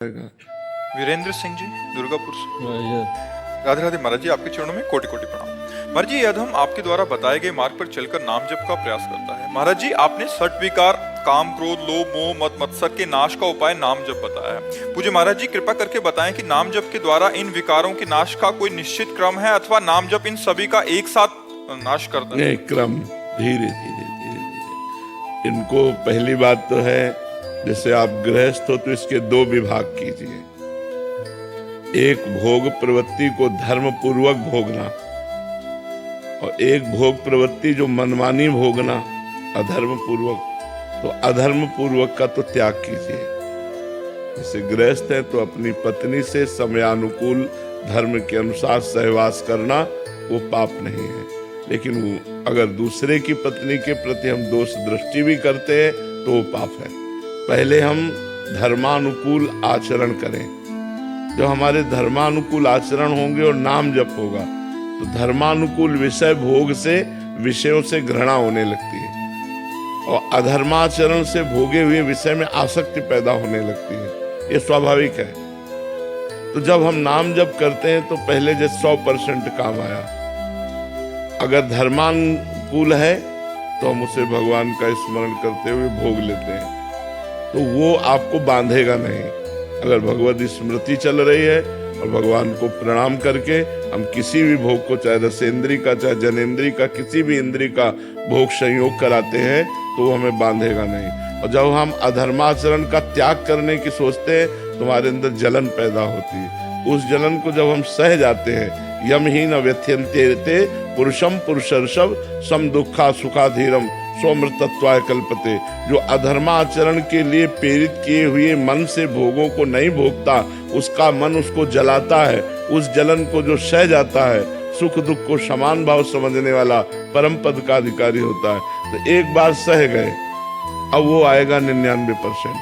वीरेंद्र सिंह जी दुर्गापुर से। राधे राधे महाराज जी, आपके चरणों में कोटि कोटि प्रणाम। महाराज जी, यह हम आपके द्वारा बताए गए मार्ग पर चलकर नाम जप का प्रयास करता है। महाराज जी, आपने षट विकार काम क्रोध लोभ मोह मद मत्सर के नाश का उपाय नाम जप बताया है। पूज्य महाराज जी, कृपा करके बताएं कि नाम जप के द्वारा इन विकारों के नाश का कोई निश्चित क्रम है अथवा नाम जप इन सभी का एक साथ नाश करता है? नहीं, क्रम धीरे धीरे धीरे धीरे। इनको पहली बात तो है, जैसे आप गृहस्थ हो तो इसके दो विभाग कीजिए। एक भोग प्रवृत्ति को धर्म पूर्वक भोगना और एक भोग प्रवृत्ति जो मनमानी भोगना अधर्म पूर्वक। तो अधर्म पूर्वक का तो त्याग कीजिए। जैसे गृहस्थ है तो अपनी पत्नी से समयानुकूल धर्म के अनुसार सहवास करना वो पाप नहीं है, लेकिन वो अगर दूसरे की पत्नी के प्रति हम दोष दृष्टि भी करते हैं तो वो पाप है। पहले हम धर्मानुकूल आचरण करें। जब हमारे धर्मानुकूल आचरण होंगे और नाम जप होगा तो धर्मानुकूल विषय भोग से विषयों से घृणा होने लगती है और अधर्माचरण से भोगे हुए विषय में आसक्ति पैदा होने लगती है। ये स्वाभाविक है। तो जब हम नाम जप करते हैं तो पहले जैसे 100% काम आया। अगर धर्मानुकूल है तो हम उसे भगवान का स्मरण करते हुए भोग लेते हैं, तो वो आपको बांधेगा नहीं। अगर भगवत स्मृति चल रही है और भगवान को प्रणाम करके हम किसी भी भोग को, चाहे रसेंद्री का चाहे जनेंद्री का, किसी भी इंद्री का भोग संयोग कराते हैं तो वो हमें बांधेगा नहीं। और जब हम अधर्माचरण का त्याग करने की सोचते हैं तो हमारे अंदर जलन पैदा होती है। उस जलन को जब हम सह जाते हैं, यमहीन व्यथ्यन्ते पुरुषम पुरुषर्षभ सम दुखा सुखाधीरम स्वमृतत्वाय कल्पते। जो अधर्माचरण के लिए प्रेरित किए हुए मन से भोगों को नहीं भोगता, उसका मन उसको जलाता है। उस जलन को जो सह जाता है, सुख दुख को समान भाव समझने वाला परम पद का अधिकारी होता है। तो एक बार सह गए, अब वो आएगा 99%,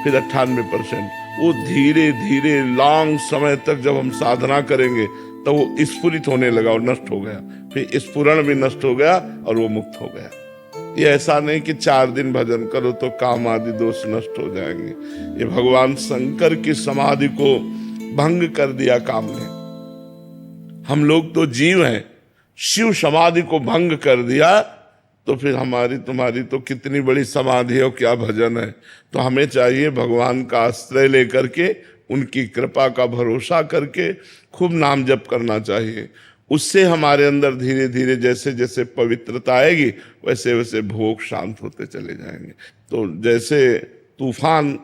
फिर 98%। वो धीरे धीरे लॉन्ग समय तक जब हम साधना करेंगे तो वो स्फुरित होने लगा और नष्ट हो गया। फिर स्फुरण भी नष्ट हो गया और वो मुक्त हो गया। ये ऐसा नहीं कि 4 दिन भजन करो तो काम आदि दोष नष्ट हो जाएंगे। ये भगवान शंकर की समाधि को भंग कर दिया काम ने। हम लोग तो जीव हैं, शिव समाधि को भंग कर दिया तो फिर हमारी तुम्हारी तो कितनी बड़ी समाधि है, क्या भजन है। तो हमें चाहिए भगवान का आश्रय लेकर के, उनकी कृपा का भरोसा करके खूब नाम जप करना चाहिए। उससे हमारे अंदर धीरे धीरे जैसे जैसे पवित्रता आएगी वैसे वैसे भोग शांत होते चले जाएंगे। तो जैसे तूफान